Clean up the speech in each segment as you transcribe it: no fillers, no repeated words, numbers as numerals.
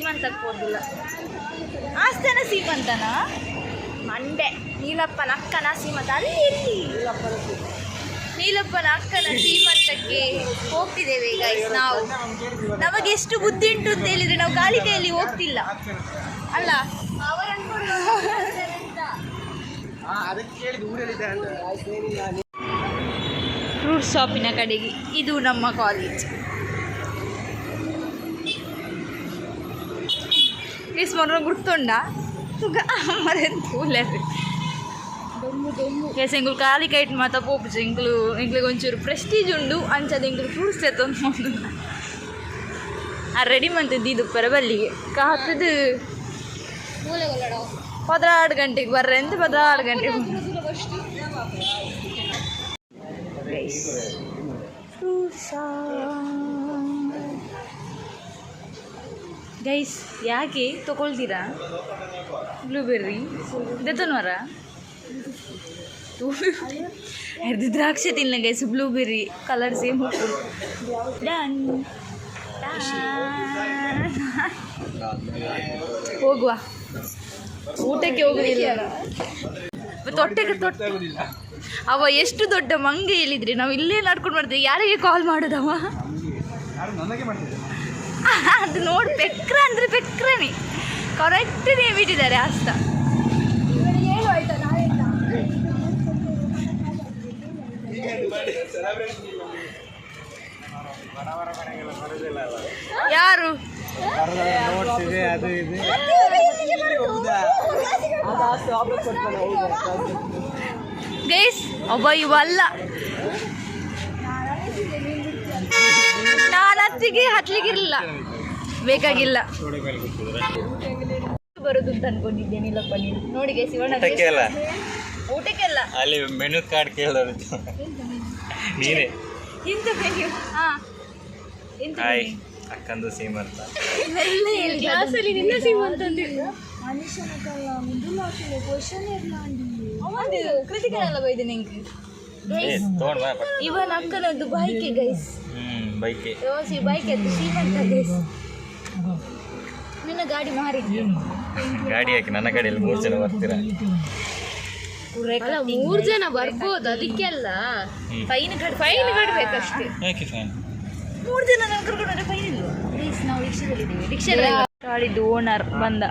ಸೀಮಂತಕ್ಕೆ ಹೋಗಿಲ್ಲ. ಆಸ್ತೇನ ಸೀಮಂತನ ಮಂಡೆ ನೀಲಪ್ಪನ ಅಕ್ಕನ ಸೀಮಂತ ಅಲ್ಲಿ ಎಲ್ಲಿ ನೀಲಪ್ಪನ ಅಕ್ಕನ ಸೀಮಂತಕ್ಕೆ ಹೋಗ್ತಿದ್ದೇವೆ ಗೈಸ್. ನಾವು ನಮಗೆ ಎಷ್ಟು ಬುದ್ಧಿ ಉಂಟು ಅಂತ ಹೇಳಿದ್ರೆ ನಾವು ಖಾಲಿ ಕೈಯಲ್ಲಿ ಹೋಗ್ತಿಲ್ಲ ಅಲ್ಲ. ಫ್ರೂಟ್ ಶಾಪಿನ ಕಡೆಗೆ ಇದು ನಮ್ಮ ಕಾಲೇಜ್. ಪ್ಲೀಸ್ ಮೊನ್ನೆ ಗುರ್ತುಂಡ ಎಸ್ ಎಂಗುಲು ಖಾಲಿ ಕೈಟ್ ಮಾತ ಪೋಪು ಎಂಗ್ಲಿಗೆ ಒಂಚೂರು ಪ್ರೆಸ್ಟೀಜ್ ಉಂಡು ಅಂಚದ ಎಂಗ್ಲು ಫ್ರೂಟ್ಸ್ ಎತ್ತೊಂದು ರೆಡಿ ಮಂತಿದ್ದು ಇದು ಪರಬಲ್ಲಿಗೆ ಕಾತದು 16 ಗಂಟೆಗೆ ಬರ್ರೆ ಅಂತ 16 ಗಂಟೆಗೆ ಗೈಸ್ ಯಾಕೆ ತಗೊಳ್ತೀರಾ ಬ್ಲೂಬೆರ್ರಿ ದೆತ್ತನವರ ಇದು ದ್ರಾಕ್ಷಿ ತಿನ್ನ guys blueberry colour same done ಹೋಗುವ ಊಟಕ್ಕೆ ಹೋಗುದಿಲ್ಲ ತೊಟ್ಟೆಗೆ ಅವ ಎಷ್ಟು ದೊಡ್ಡ ಮಂಗೆ ಹೇಳಿದ್ರಿ ನಾವು ಇಲ್ಲೇ ನಡ್ಕೊಂಡು ಮಾಡ್ತೀವಿ. ಯಾರಿಗೆ ಕಾಲ್ ಮಾಡೋದವ ಅದು ನೋಡಿ ಪೆಕ್ರ ಅಂದರೆ ಪೆಕ್ರನೇ ಕರೆಕ್ಟ್ ನೇಮ್ ಇಟ್ಟಿದ್ದಾರೆ ಅಷ್ಟ. ಯಾರು ಗೈಸ್ ಒಬ್ಬ ಇವಲ್ಲ ನಾನು ಹತ್ಲಿಕ್ಕಿರಲಿಲ್ಲ ಬೇಕಾಗಿಲ್ಲ ಬರೋದು ಅಂತ ಅನ್ಕೊಂಡಿದ್ದೇನೆ. ಇಲ್ಲಪ್ಪ ನೀನು ನೋಡಿ ಗೈಸ್ ಊಟಕ್ಕೆಲ್ಲ ಅಲ್ಲಿ ಮೆನು ಕಾರ್ಡ್ ಕೇಳೋರು ನೀನೇ ಇಂತ ಮೆನು. ಅಕ್ಕಂದು ಸೀಮಂತ ಕ್ಲಾಸಲ್ಲಿ ನಿನ್ನ ಸೀಮಂತ ಮನುಷ್ಯನ ಕಲ್ಲ ಮುಂದುಲ್ಲ ಕ್ವಶನ್ ಇರಲಾಂಡಿ ಕೃತಿಕನೆಲ್ಲ ಬೈದೆ ನಿಂಗೆ ಇವನ್ ಅಕ್ಕನದ್ದು ಬೈಕೆ ಗೈಸ್ ಬೈಕೆ ಬೈಕ್ ಎದ್ದು ಸೀಮಂತ ಗೈಸ್. ನಿನ್ನ ಗಾಡಿ ಮಾರಿ ಗಾಡಿ ಹಾಕಿ ನನ್ನ ಗಾಡಿಯಲ್ಲಿ 3 ಜನ ಬರ್ತೀರಾ? 3 ಜನ ಬರ್ಬೋದು ಅದಕ್ಕೆಲ್ಲ ಫೈನ್ ಕಟ್ಟಬೇಕಷ್ಟೇ. ಯಾಕೆ ಫೈನ್? 3 ಜನ ನಾವು ಕರ್ಕೊಂಡ್ರೆ ಫೈನ್ ಇಲ್ಲ. ಪ್ಲೀಸ್ ನಾವು ರಿಕ್ಷಾದಲ್ಲಿದ್ದೀವಿ. ರಿಕ್ಷಾದಲ್ಲಿ ಗಾಡಿದ್ದು ಓನರ್ ಬಂದ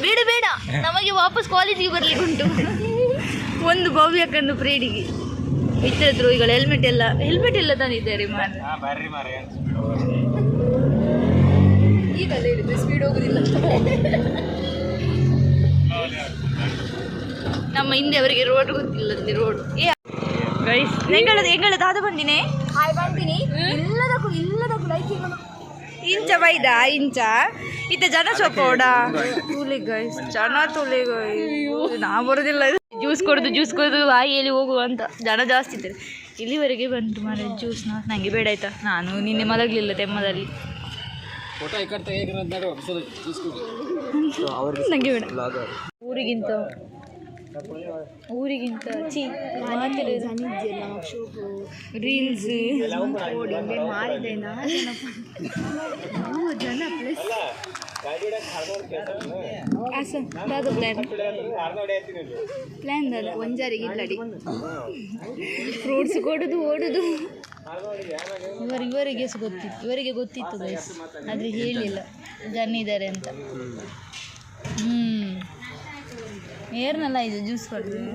ಬೇಡ ಬೇಡ ನಮಗೆ ವಾಪಸ್ ಕಾಲೇಜಿಗೆ ಬರ್ಲಿಕ್ಕೆ ಉಂಟು. ಒಂದು ಭವ್ಯಕ್ಕಂದು ಪ್ರೇಡಿಗೆ ಇತರ ದ್ರೋಹಿಗಳು ಹೆಲ್ಮೆಟ್ ಎಲ್ಲ ತಂದಿದ್ದಾರೆ ಈಗಲ್ಲ ಹೇಳಿದ್ರೆ ಸ್ಪೀಡ್ ಹೋಗುದಿಲ್ಲ. ನಮ್ಮ ಹಿಂದೆ ಅವರಿಗೆ ರೋಡ್ ಗೊತ್ತಿಲ್ಲಂತೆ ರೋಡ್. ಗೈಸ್ ಎಂಗಳದ ಆದ ಬಂದಿನಿ ಇಲ್ಲದಕ್ಕೂ ಲೈಕ್ ಇಂಚ ಬೈದ ಇಂಚ ಇತ್ತ ಜನ ಸೊಪ್ಪೋಡ ತೂಲಿ ಗೈಸ್ ಜನ ತೂಲಿ ನಾ ಬರೋದಿಲ್ಲ. ಜ್ಯೂಸ್ ಕೊಡೋದು ಎಲ್ಲಿ ಹೋಗುವ ಅಂತ ಜನ ಜಾಸ್ತಿ ಇದ್ದಾರೆ. ಇಲ್ಲಿವರೆಗೆ ಬಂತು ಮಾರೆ ಜ್ಯೂಸ್ನ ನನಗೆ ಬೇಡ ಆಯ್ತಾ. ನಾನು ನಿನ್ನೆ ಮಲಗಲಿಲ್ಲ ತೆಮ್ಮದಲ್ಲಿ. ನನಗೆ ಬೇಡ. ಊರಿಗಿಂತ ರೀಲ್ಸ್ ಮಾರಿದೆ ಜನ ಪ್ಲಸ್ ಪ್ಲ್ಯಾನ್ ಅದ ಒಂಜಾರಿಗೆ ಇಲ್ಲಡಿ ಫ್ರೂಟ್ಸ್ ಕೊಡೋದು ಓಡೋದು ಇವರಿಗೆ ಗೊತ್ತಿತ್ತು ಗೈಸ್ ಆದರೆ ಹೇಳಿಲ್ಲ ಜನ ಇದ್ದಾರೆ ಅಂತ. ಏರ್ನಲ್ಲ ಇದು ಜ್ಯೂಸ್ ಕೊಡ್ತೀವಿ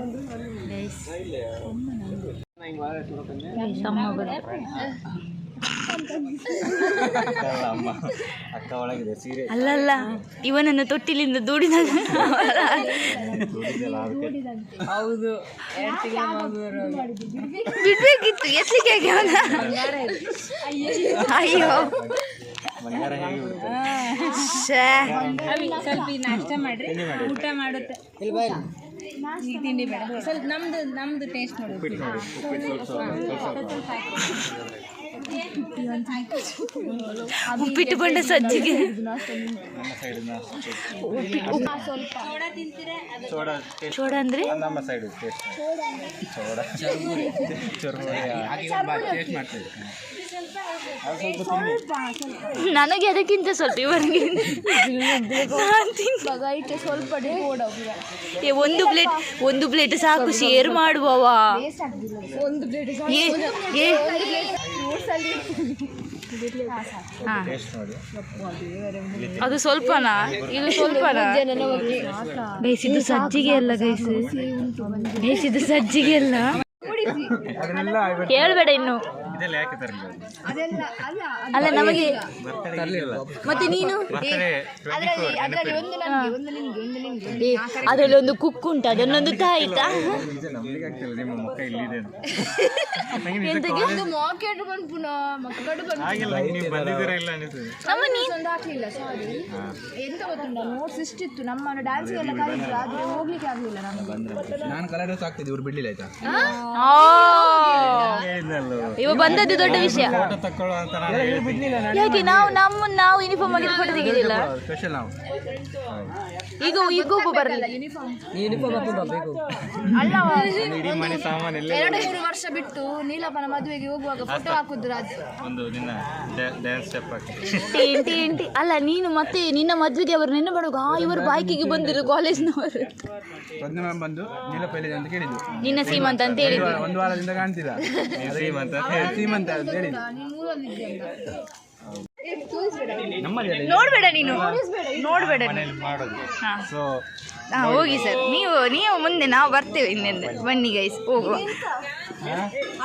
ಗೈಸ್. ಅಲ್ಲಲ್ಲ ಇವನನ್ನು ತೊಟ್ಟಿಲಿಂದ ದೂಡಿದ ಹೌದು ಬಿಡ್ಬೇಕಿತ್ತು ಎತ್ತಲಿಕ್ಕೆ ಅಯ್ಯೋ ಸ್ವಲ್ಪ ನಾಷ್ಟ ಮಾಡ್ರಿ ಊಟ ಮಾಡುತ್ತೆ ಈಗ ತಿಂಡಿ ಬೇಡ ಸ್ವಲ್ಪ ನಮ್ದು ಟೇಸ್ಟ್ ನೋಡಿ ಉಪ್ಪಿಟ್ಟು ಬಂಡ ಸಜ್ಜಿಗೆ ಚೋಡ ಅಂದ್ರೆ ನಮ್ಮ ಸೈಡ್ ನನಗೆ ಅದಕ್ಕಿಂತ ಸ್ವಲ್ಪ ಇವರಿಗೆ ಒಂದು ಪ್ಲೇಟ್ ಸಾಕು, ಶೇರ್ ಮಾಡುವವ. ಅದು ಸ್ವಲ್ಪನಾ, ಇದು ಸ್ವಲ್ಪನಾ? ಬೇಯಿಸಿದ್ದು ಸಜ್ಜಿಗೆ ಅಲ್ಲ ಗೈಸ್, ಬೇಯಿಸಿದ್ದು ಸಜ್ಜಿಗೆ ಅಲ್ಲ. ಕೇಳಬೇಡ ಇನ್ನು. ಅಲ್ಲ ನಮಗೆ ಮತ್ತೆ ನೀನು ಅದರಲ್ಲಿ ಒಂದು ಕುಕ್ ಉಂಟು, ಅದನ್ನೊಂದು ತಾಯ್ತಾ? ಇಷ್ಟಿತ್ತು ನಮ್ಮನ್ನು ಡ್ಯಾನ್ಸ್ ಎಲ್ಲ ಕಲಿತು, ಆದ್ರೆ ಹೋಗ್ಲಿಕ್ಕೆ ಆಗ್ಲಿಲ್ಲ ನಮಗೆ. ನಾನು ಕಲರ್ ಡ್ರೆಸ್ ಆಗ್ತಿದ್ದೆ, ಇವ್ರು ಬಿಡ್ಲಿಲ್ಲ ಆಯ್ತಾ. ಇವ ಬಂದದ್ದು ದೊಡ್ಡ ವಿಷಯ. ಯಾಕೆ ನಾವು ಯೂನಿಫಾರ್ಮ್ ಆಗಿ ಫೋಟೋ ತೆಗೆದಿಲ್ಲ? ಸ್ಪೆಷಲ್ ನಾವು ಈಗ ಒಬ್ಬ ಬರಲಿಲ್ಲ ಅಲ್ಲ, 2-3 ವರ್ಷ ಬಿಟ್ಟು ನೀಲಪ್ಪನ ಮದುವೆಗೆ ಹೋಗುವಾಗ ಫೋಟೋ ಹಾಕುದ್ರು. ಅಲ್ಲ ನೀನು ಮತ್ತೆ ನಿನ್ನ ಮದುವೆಗೆ ಅವರು ನೆನ್ನೆ ಮಾಡುವಾಗ ಇವರು ಬೈಕಿಗೆ ಬಂದಿರು ಕಾಲೇಜ್ನವರು. ಬಂದು ನೀಲಪ್ಪ ಎಲ್ಲಿದೆ ಅಂತ ಕೇಳಿದ್ದು, ನಿನ್ನ ಸೀಮಂತ ಅಂತ ಹೇಳಿದ್ರು. ಒಂದು ವಾರದಿಂದ ಕಾಣ್ತಿಲ್ಲ. ಸೀಮಂತ ಅಂತ ಹೇಳಿದ್ದು. ನೋಡ್ಬೇಡ ನೀನು, ನೋಡ್ಬೇಡ. ಹೋಗಿ ಸರ್, ನೀವು ಮುಂದೆ, ನಾವು ಬರ್ತೇವೆ ಇನ್ನೆಂದು. ಬನ್ನಿ ಗೈಸ್ ಹೋಗುವ.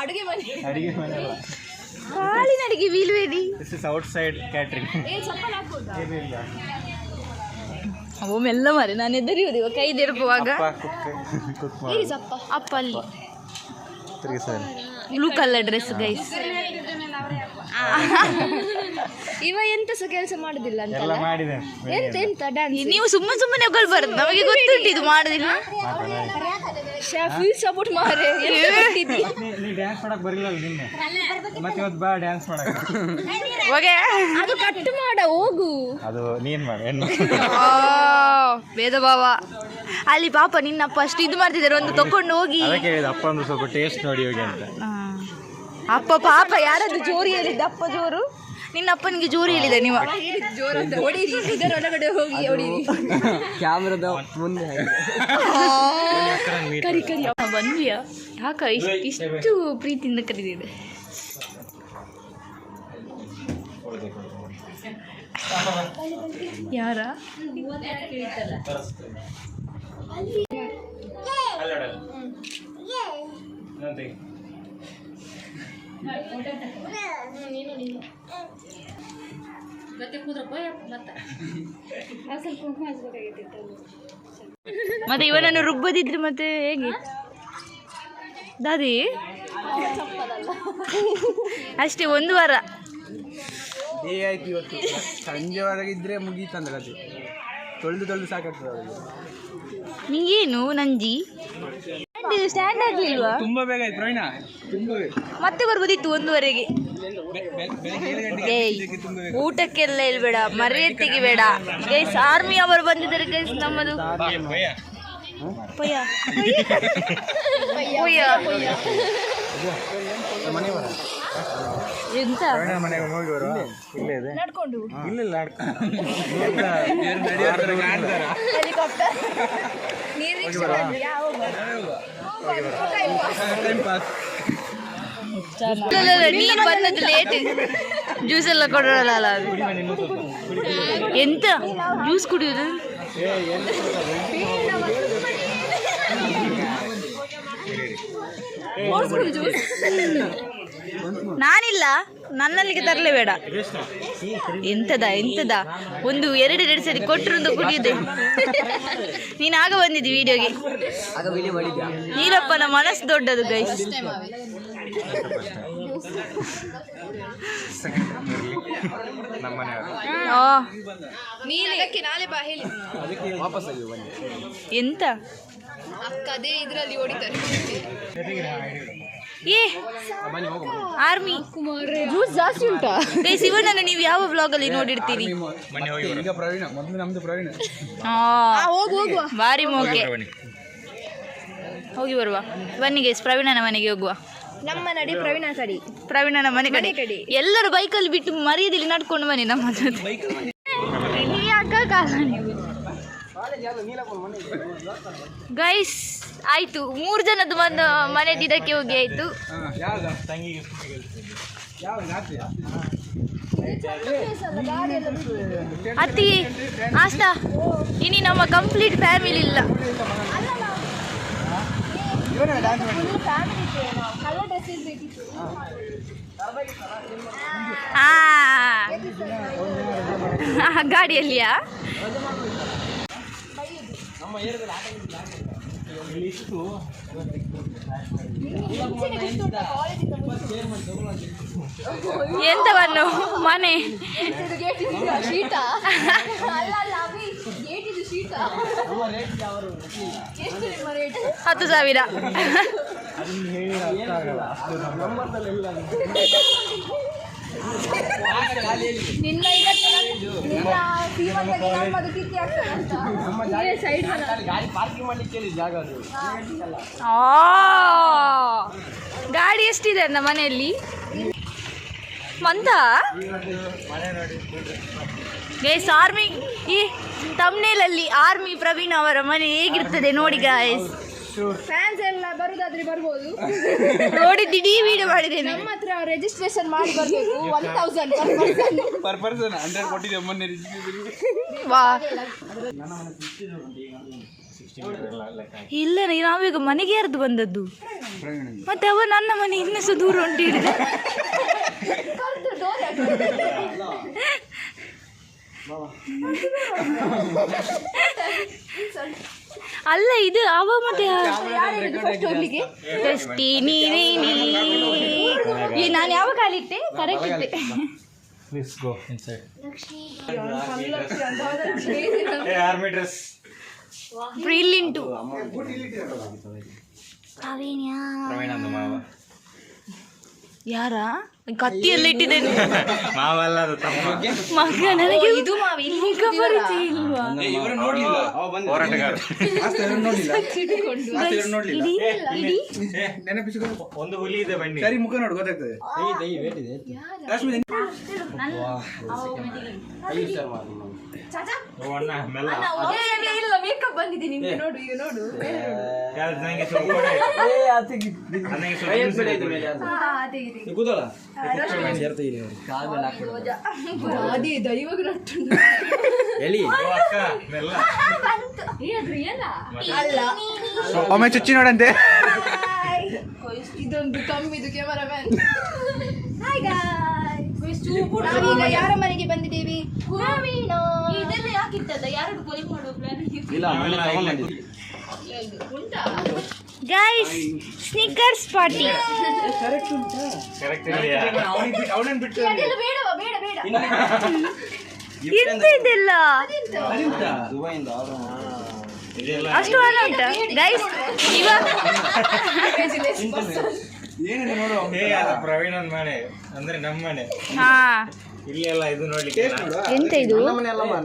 ಅಡುಗೆ ಮನೆ ಕಾಳಿನ ಅಡಿಗೆ ಬೀಳ್ಬೇಡಿ. Outside catering. ಅವು ಮೆಲ್ಲ ಮಾರೆ, ನಾನು ಎದುರಿಯುವುದು ಇವಾಗ ಕೈ ತೆರಪುವಾಗ. ಅಪ್ಪ ಅಲ್ಲಿ ಬ್ಲೂ ಕಲರ್ ಡ್ರೆಸ್ ಗೈಸ್. ಇವ ಎಂತ ಸಹ ಕೆಲಸ ಮಾಡುದಿಲ್ಲ ಅಂತ. ಎಂತ ಡ್ಯಾನ್ಸ್ ನೀವು ಸುಮ್ಮನೆ ಬರುತ್ತೆ, ನಮಗೆ ಗೊತ್ತುಂಟು ಇದು ಮಾಡುದಿಲ್ಲ. ಫುಲ್ ಸಪೋರ್ಟ್ ಮಾರೆ. ಡ್ಯಾನ್ಸ್ ಮಾಡಕ್ ಬರಲಿಲ್ಲ ನಿನ್ನೆ, ಮತ್ತೆ ಇವತ್ತು ಬಾ ಡ್ಯಾನ್ಸ್ ಮಾಡಕ್. ಅದು ಕಟ್ ಮಾಡ ಹೋಗು, ಅದು ನೀನ್ ಮಾಡ. ಭೇದ ಭಾವ ಅಲ್ಲಿ. ಪಾಪ ನಿನ್ನಪ್ಪ ಅಷ್ಟು ಇದು ಮಾಡ್ತಿದ್ದಾರೆ, ಒಂದು ತಕೊಂಡು ಹೋಗಿ. ಅಪ್ಪ ಒಂದು ಸ್ವಲ್ಪ ಟೇಸ್ಟ್ ನೋಡಿ ಹೋಗಿ ಅಂತ. ಅಪ್ಪ ಪಾಪ ಯಾರದ್ದು ಜೋರು ಹೇಳಿದ್ದ? ಅಪ್ಪ ಜೋರು, ನಿನ್ನ ಅಪ್ಪನಿಗೆ ಜೋರು ಹೇಳಿದೆ ನೀವು. ಇದರೊಳಗಡೆ ಹೋಗಿ ಕ್ಯಾಮ್ರಾದ ಮುಂದೆ ಬಂದ್ವಿಯಾ? ಯಾಕ ಇಷ್ಟು ಪ್ರೀತಿಯಿಂದ ಕರೀದಿದೆ? ಯಾರ ಮತ್ತೆ ಇವನನ್ನು ರುಬ್ಬದಿದ್ರೆ ಮತ್ತೆ ಹೇಗೆ ದಾದಿ? ಅಷ್ಟೇ, 1 ವಾರ ಆಯ್ತು. ಇವತ್ತು ಸಂಜೆವರೆಗಿದ್ರೆ ಮುಗೀತಂದ್ರೆ ಅದು ತೊಳೆದು ಸಾಕಾಗ್ತದೆ ಅವರಿಗೆ. ನಿಂಗೇನು ನಂಜಿ ಸ್ಟ್ಯಾಂಡ್ ಆಗ್ಲಿಲ್ವಾ? ತುಂಬಾ ಬೇಗ ಆಯ್ತು ಪ್ರವೀಣ, ತುಂಬಾ ಬೇಗ. ಮತ್ತೆ ಬರ್ಬೋದಿತ್ತು 1:30ಗೆ. ಊಟಕ್ಕೆಲ್ಲ ಇಲ್ಬೇಡ, ಮರ್ಯಾದೆ ತೆಗಿಬೇಡ ಗೈಸ್. ಆರ್ಮಿ ಅವರು ಬಂದಿದ್ದಾರೆ ಗೈಸ್. ನಮ್ಮದು ಎಂತ ಮನೆಗೆ ಹೋಗಿ ಬರುವ. ನಡ್ಕೊಂಡು ಇಲ್ಲ ನೀನು ಬಂದದ್ದು ಲೇಟ್. ಜ್ಯೂಸ್ ಎಲ್ಲ ಕೊಡೋಲ್ಲ ಅದು. ಎಂತ ಜ್ಯೂಸ್ ಕುಡಿಯೋದು? ನಾನಿಲ್ಲ, ನನ್ನಲ್ಲಿಗೆ ತರಲೇಬೇಡ. ಎಂತದ 1-2 ಸರಿ ಕೊಟ್ಟರು ಕುಡಿಯುದೆ. ನೀನು ಆಗ ಬಂದಿದ್ದಿ ವಿಡಿಯೋಗೆ. ನೀಲಪ್ಪನ ಮನಸ್ಸು ದೊಡ್ಡದು ಗೈಸ್. ಎಂತ ಅದೇ ಇದರಲ್ಲಿ ಹೊಡಿತಾರೆ. ಆರ್ಮಿ ಜ್ಯೂಸ್ ಜಾಸ್ತಿ ಉಂಟಾ ಗೈಸ್? ಇವನನ್ನು ನೀವು ಯಾವ ವ್ಲಾಗ್ ಅಲ್ಲಿ ನೋಡಿರ್ತೀರಿ? ಈಗ ಪ್ರವೀಣ, ಮೊದಲು ನಮ್ದು ಪ್ರವೀಣ. ಹೋಗುವ ಬಾರಿ ಮೋಕೆ. ಹೋಗಿ ಬರುವ. ಬನ್ನಿ ಗೈಸ್, ಪ್ರವೀಣನ ಮನೆಗೆ ಹೋಗುವ. ನಮ್ಮ ನಡಿ ಪ್ರವೀಣ ಕಡಿ ಪ್ರವೀಣನ ಮನೆ ಕಡೆ ಕಡೆ. ಎಲ್ಲರೂ ಬೈಕಲ್ಲಿ ಬಿಟ್ಟು ಮರ್ಯಾದಲ್ಲಿ ನಡ್ಕೊಂಡು ಬನ್ನಿ ನಮ್ಮ ಜೊತೆ. ಯಾಕ ಕಾಲ ನೀವು ಗೈಸ್ ಆಯ್ತು 3 ಜನದ್ದು ಒಂದು ಮನೆದು ಇದಕ್ಕೆ ಹೋಗಿ ಆಯ್ತು. ಅತ್ತಿ ಆಸ್ತಾ ಇನಿ ನಮ್ಮ ಕಂಪ್ಲೀಟ್ ಫ್ಯಾಮಿಲಿ ಇಲ್ಲ. ಗಾಡಿಯಲ್ಲಿಯಾ ಎಂತವನ್ನು ಮನೆ 10,000 ಗಾಡಿ ಎಷ್ಟಿದೆ ಅನ್ನ ಮನೆಯಲ್ಲಿ ಮಂತ ಗೈಸ್ ಆರ್ಮಿ ಈ ತಮ್ನೇಲಲ್ಲಿ ಆರ್ಮಿ ಪ್ರವೀಣ್ ಅವರ ಮನೆ ಹೇಗಿರ್ತದೆ ನೋಡಿ ಗಾಯ್ಸ್. ಫ್ಯಾನ್ಸ್ ಎಲ್ಲ ಬರುದಾದ್ರೆ ಬರ್ಬೋದು. ನೋಡಿದ್ದೀಡಿ ವಿಡಿಯೋ ಮಾಡಿದ್ದೇನೆ. ನಮ್ಮ ಹತ್ರ ರಿಜಿಸ್ಟ್ರೇಷನ್ ಮಾಡಿ ಬರ್ಬೇಕು 1000 ಪರ್ ಪರ್ಸನ್ 100 ಕೊಟ್ಟಿದ್ದೆ ಮೊನ್ನೆ ವಾ ಇಲ್ಲ ನಾವೀಗ ಮನೆಗೆ ಯಾರ್ದು ಬಂದದ್ದು ಮತ್ತೆ ಅವ ನನ್ನ ಮನೆ ಇನ್ನೂ ದೂರ ಹೊಂಟಿಡಿದೆ. ಅಲ್ಲ ಇದು ಅವ ಮತ್ತೆ ನಾನು ಯಾವ ಕಾಲಿಟ್ಟೆ ಕರೆಕ್ಟ್ ಇಟ್ಟೆ. ಬ್ರಿಲಿಯಂಟು ಯಾರ ಕತ್ತಿಯಲ್ಲ ಇಟ್ಟಿದ್ದೇನೆ ಮಗ ನನಗೆ ಇದು ಈಗ ಪರಿಚಯ ಇಲ್ವಾ? ಒಂದು ಹುಲಿ ಇದೆ ಬನ್ನಿ ಸರಿ ಮುಖ ನೋಡಿ ಗೊತ್ತಾಗ್ತದೆ. ಇಲ್ಲ ಮೇಕಪ್ ಬಂದಿದೆ ನಿಮ್ಗೆ ನೋಡು ಈಗ ನೋಡು. ಅದೇ ದೈವಗ ಅಲ್ಲ ಒಮ್ಮೆ ಚುಚ್ಚಿ ನೋಡಂತೆ. ಇದೊಂದು ಕಮ್ಮಿದು ಕ್ಯಾಮರಾಮ್ಯಾನ್. ನಾವೀಗ ಯಾರ ಮನೆಗೆ ಬಂದಿದ್ದೇವೆ? ಇದೆಲ್ಲ ಯಾಕಿತ್ತದ ಯಾರು ಕೊಲೆ ಮಾಡುವ ಪ್ಲಾನ್ ಗೈಸ್ ಸ್ನಿಕರ್ಸ್ ಪಾರ್ಟಿ. ಬೇಡವಾ ಬೇಡ ಬೇಡ ಎಂತ ಇದೆಲ್ಲ ಅಷ್ಟು ಹಣ ಉಂಟ ಗೈಸ್ ಇವಾಗ ಪ್ರವೀಣನ್ ಮನೆ ಅಂದ್ರೆ ನಮ್ಮ ಮನೆ ಹಾ ಇಲ್ಲಿ ಎಲ್ಲ ಇದು ನೋಡ್ಲಿಕ್ಕೆ ಎಂತ ಇದು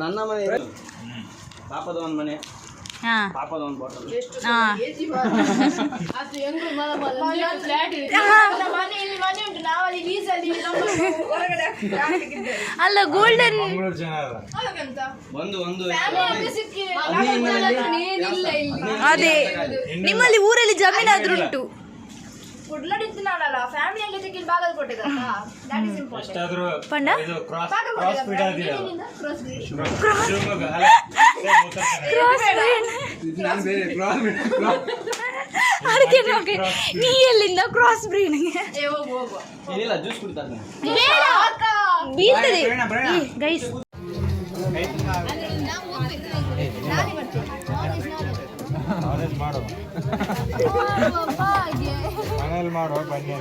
ನನ್ನ ಮನೆ ಪಾಪದ ಒಂದು ಮನೆ ಹಾ ಪಾಪದ ಒಂದು ಬಾಟಲ್. ಹಾ ಅಲ್ಲ ಗೋಲ್ಡನ್ ಮಂಗಳೂರು ಜನ ಒಂದು ಅದೇ ನಿಮ್ಮಲ್ಲಿ ಊರಲ್ಲಿ ಜಮೀನಾದ್ರೂ ಉಂಟು. ಎಷ್ಟಾದ್ರೂ ಪಂಡ ಇದು ಕ್ರಾಸ್ ಫೀಡ್ ಆಗಿದೆ ನಾನು ಬೇರೆ ಅದಕ್ಕೆ ನೀ ಎಲ್ಲಿಂದ ಕ್ರಾಸ್ ಬ್ರೀಡ್ ಏನಿಲ್ಲ ಜ್ಯೂಸ್ ಕುಡಿತಾರೆ. ಬೀಳ್ತದೆ ಗೈಸ್. ಮಾಡು ಮನೇಲಿ ಮಾಡು ಬನ್ನಿ.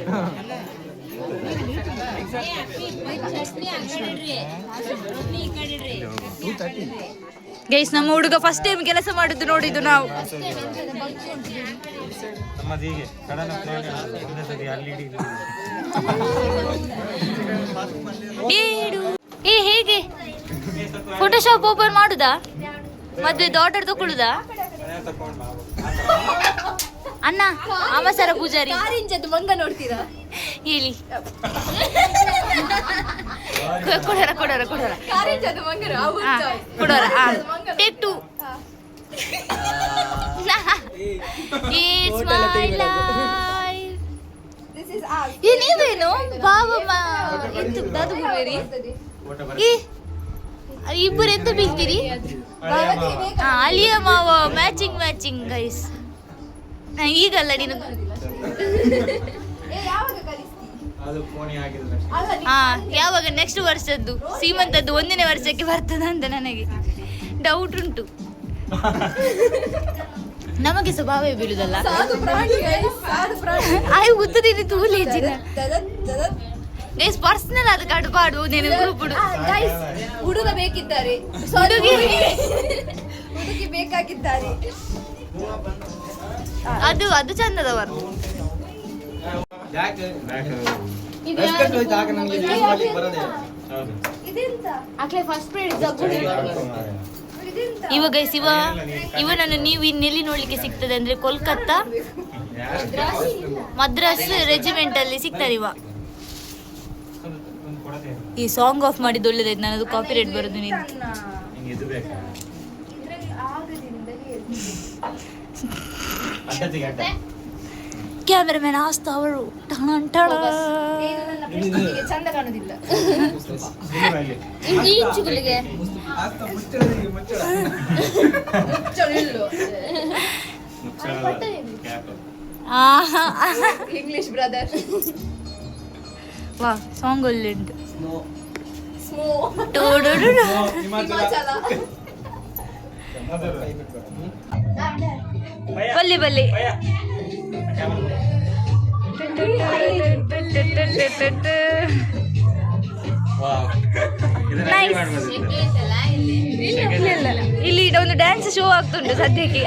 ಗೈಸ್ ನಮ್ಮ ಹುಡುಗ ಫಸ್ಟ್ ಟೈಮ್ ಕೆಲಸ ಮಾಡುದು ನೋಡಿದ್ದು ನಾವು. ನಮ್ಮದು ಹೀಗೆ ಸಡನ್ ಪ್ಲಾನ್ ಒಂದೇ ಸರಿ ಅಲ್ಲಿ ಏ ಹೇಗೆ ಫೋಟೋಶಾಪ್ ಓಪನ್ ಮಾಡುದಾ ಮದ್ವೆ ಆರ್ಡರ್ ತಗೊಳ್ಳುದಾ? ಅಣ್ಣ ಅವಸರ ಪೂಜಾರಿ ಮಂಗ ನೋಡ್ತೀರಾ ಹೇಳಿ ಕೊಡೋರ ಕೊಡೋರ ಕೊಡೋರ ಕೊಡೋರ ಟೇಕ್ ಟು ನೀವೇನು ಬಾಬಮ್ಮ ಎಂತ ದಾದು ಬರುವೇರಿ ಇಬ್ಬರು ಎಂತ ಬೀಳ್ತೀರಿ ಅಳಿಯ ಮಾವ ಮ್ಯಾಚಿಂಗ್ ಮ್ಯಾಚಿಂಗ್ ಗೈಸ್ ಈಗಲ್ಲ ನೀನು ಯಾವಾಗ ನೆಕ್ಸ್ಟ್ ವರ್ಷದ್ದು ಸೀಮಂತದ್ದು 1ನೇ ವರ್ಷಕ್ಕೆ ಬರ್ತದ ಅಂತ ನನಗೆ ಡೌಟ್ ಉಂಟು. ನಮಗೆ ಸ್ವಭಾವೇ ಬೀಳುದಲ್ಲ ಆಯ್ ಉತ್ತದಿನಿ ತೂಲೇಜಿನ ಪರ್ಸನಲ್ ಅದು ಕಡ್ಬಾಡು ನೀನು ಗ್ರೂಪ್ ಹುಡುಗ ಬೇಕಿದ್ದಾರೆ ಹುಡುಗಿ ಬೇಕಾಗಿದ್ದಾರೆ ಅದು ಅದು ಚಂದದವರು ಫಸ್ಟ್ ಇವಾಗ ಇವನನ್ನು ನೀವು ಇನ್ನೆಲ್ಲಿ ನೋಡ್ಲಿಕ್ಕೆ ಸಿಗ್ತದೆ ಅಂದ್ರೆ ಕೋಲ್ಕತ್ತಾ ಮದ್ರಾಸ್ ರೆಜಿಮೆಂಟ್ ಅಲ್ಲಿ ಸಿಗ್ತದೆ ಇವ. ಈ ಸಾಂಗ್ ಆಫ್ ಮಾಡಿದ್ದು ಒಳ್ಳೇದಾಯ್ತು, ನನ್ನದು ಕಾಪಿ ರೇಟ್ ಬರೋದು ನೀನು. ಕ್ಯಾಮೆರಾಮನ್ ಆಸ್ತಾ ಅವರು ಚಂದ ಕಾಣುದಿಲ್ಲ ಇಂಚುಗಳಿಗೆ ಇಂಗ್ಲಿಷ್ ಬ್ರದರ್ ವಾ ಸಾಂಗ್ ಒಳ್ಳೆ ಉಂಟು. ಬಲ್ಲಿ ಬಲ್ಲಿ ಇಲ್ಲಿ ಒಂದು ಡ್ಯಾನ್ಸ್ ಶೋ ಆಗ್ತುಂಟು ಸದ್ಯಕ್ಕೆ.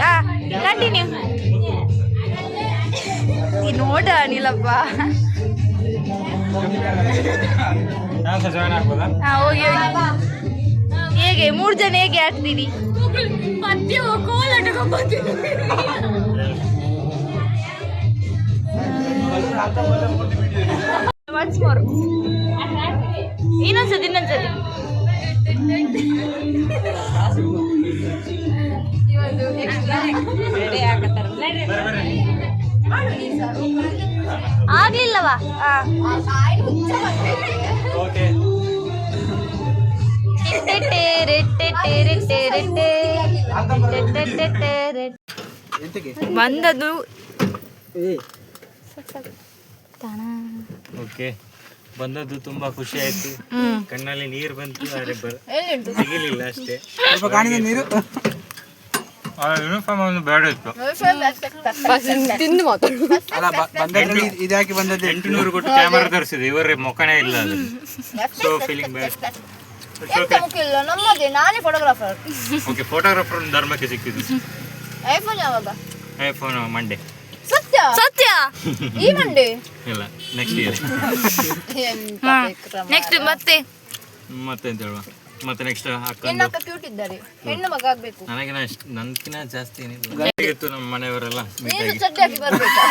ಕಂಟಿನ್ಯೂ ನೋಡ ನೀಲಪ್ಪ. ಹೋಗಿ ಹೇಗೆ 3 ಜನ ಹೇಗೆ ಆಗ್ತೀರಿ? ಒನ್ಸ್ ಮೋರ್ ಇನ್ನೊಂದ್ಸತಿ ಆಗ್ಲಿಲ್ಲವಾ? ಬಂದದ್ದು ಓಕೆ, ಬಂದದ್ದು ತುಂಬಾ ಖುಷಿ ಆಯ್ತು. ಕಣ್ಣಲ್ಲಿ ನೀರು ಬಂತು, ಆದ್ರೆ ಸಿಗಲಿಲ್ಲ ಅಷ್ಟೇ. ಯೂನಿಫಾರ್ಮ್ ಒಂದು ಬೇಡ ಇತ್ತು. ಇದಾಕಿ ಬಂದದ್ದು 800 ಕೊಟ್ಟು ಕ್ಯಾಮರಾ ತರಿಸಿದೆ, ಇವರೇ ಮೊಕನೇ ಇಲ್ಲ. ಸೊ ಫೀಲಿಂಗ್ ಬ್ಯಾಡ್. ನಮ್ಮದೇ ನಾನೇ ಫೋಟೋಗ್ರಾಫರ್. ಓಕೆ, ಫೋಟೋಗ್ರಾಫರ್ ಧರ್ಮಕ್ಕೆ ಸಿಕ್ಕಿದ್ದು. ಐಫೋನ್ ಯಾವಾಗ? IPhone Monday. ಸತ್ಯ ಸತ್ಯ ಈ ಮಂಡೇ ಇಲ್ಲ, ನೆಕ್ಸ್ಟ್ ಇಯರ್. ನೆಕ್ಸ್ಟ್ ಮತ್ತೆಂತ ಹೇಳುವ, ಮತ್ತೆ ನೆಕ್ಸ್ಟ್ ಹೆಣ್ಣು ಅಕ್ಕ ಕ್ಯೂಟ್ ಇದ್ದಾರೆ, ಹೆಣ್ಣು ಮಗ ಆಗ್ಬೇಕು. ನನ್ಕಿನ ಜಾಸ್ತಿ ಏನಿಲ್ಲ ಇತ್ತು. ನಮ್ಮ ಮನೆಯವರೆಲ್ಲ ಮೀಟ್ ಆಗಿ ಸದ್ಯಕ್ಕೆ ಬರ್ಬೇಕಾ?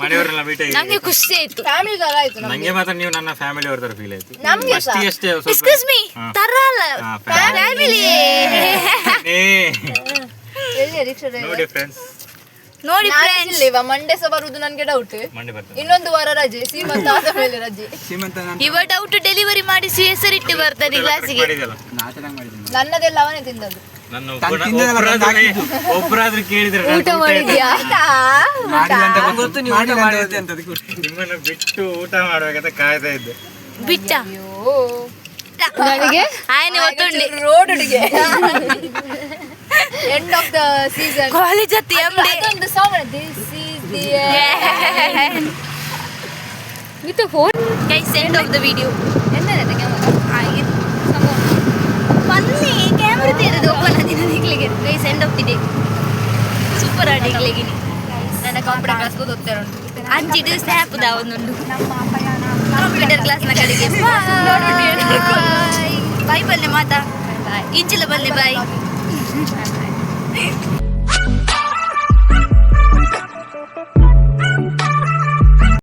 ಮನೆಯವರೆಲ್ಲ ಮೀಟ್ ಆಗಿ ನಂಗೆ ಖುಷಿ ಆಯ್ತು. ಫ್ಯಾಮಿಲಿ ತರ ಆಯ್ತು ನಂಗೆ ಮಾತ್ರ ನೀವು ನನ್ನ ಫ್ಯಾಮಿಲಿ ಅವ್ರ ತರ ಫೀಲ್ ಆಯ್ತು. ನಮ್ಗೆ ಅಷ್ಟೇ ಎಕ್ಸ್ಕ್ಯೂಸ್ ಮೀ ತರಲ್ಲ ಫ್ಯಾಮಿಲಿ ಎಲ್ಲಿ ರಿಕ್ಷಾ ನೋಡಿ ಫ್ರೆಂಡ್ಸ್, ನೋಡಿ ಫ್ರೆಂಡ್ಸ್. ಇವ ಮಂಡೇ ಸಹ ಬರುದು ನನ್ಗೆ ಡೌಟ್. ಮಂಡೆ ಬರ್ತದೆ. ಇನ್ನೊಂದು ವಾರ ರಜೆ, ಸೀಮಂತ ಆದ ಮೇಲೆ ರಜೆ. ಇವ ಡೌಟ್ ಡೆಲಿವರಿ ಮಾಡಿಸಿ ಹೆಸರಿಟ್ಟು ಬರ್ತಾನೆ ಕ್ಲಾಸಿಗೆ. ನನ್ನದೆಲ್ಲ ಅವನೇ ತಿಂದದ್ದು. ನನ್ನ ಒಬ್ಬರಾದ್ರೂ ಕೇಳಿದ್ರೆ ಊಟ ಮಾಡಿದ್ಯಾ? ನಿಮ್ಮನ್ನ ಬಿಟ್ಟು ಊಟ ಮಾಡ್ಬೇಕಂತ ಕಾಯ್ತಾ ಇದ್ದೆ. ಬಿಟ್ಟ ನನಗೆ ಆಯ್ನೆ ಒತ್ತುಂಡಿ ರೋಡ್ ಹುಡುಗೆ end of the season college ಹತ್ತಿ ಅದೊಂದು song this is the end with phone guys end of the video. ಎಂತ ಕ್ಯಾಮರಾ ಆಗಿದೆ ಬನ್ನಿ ಕ್ಯಾಮರಾ ತೆರೆದು ಓಪನ್ ಆದಿನ ನಿಕ್ಲಿಗೆ. Guys end of the day super ಆಡಿಗ್ಲಿಗೆ ನನ್ನ ಕಂಪ್ಯೂಟರ್ ಕ್ಲಾಸ್ ಓದ್ತಾರೆ ಅಂಚಿಡು ಸ್ನ್ಯಾಪ್ ದ ಒಂದುಂಡು ಕಂಪ್ಯೂಟರ್ ಕ್ಲಾಸ್ನ ಕಡೆಗೆ. ಬಾಯ್ ಬಲ್ಲೆ ಮಾತಾ ಇಂಚಿಲ ಬಲ್ಲೆ ಬಾಯ್.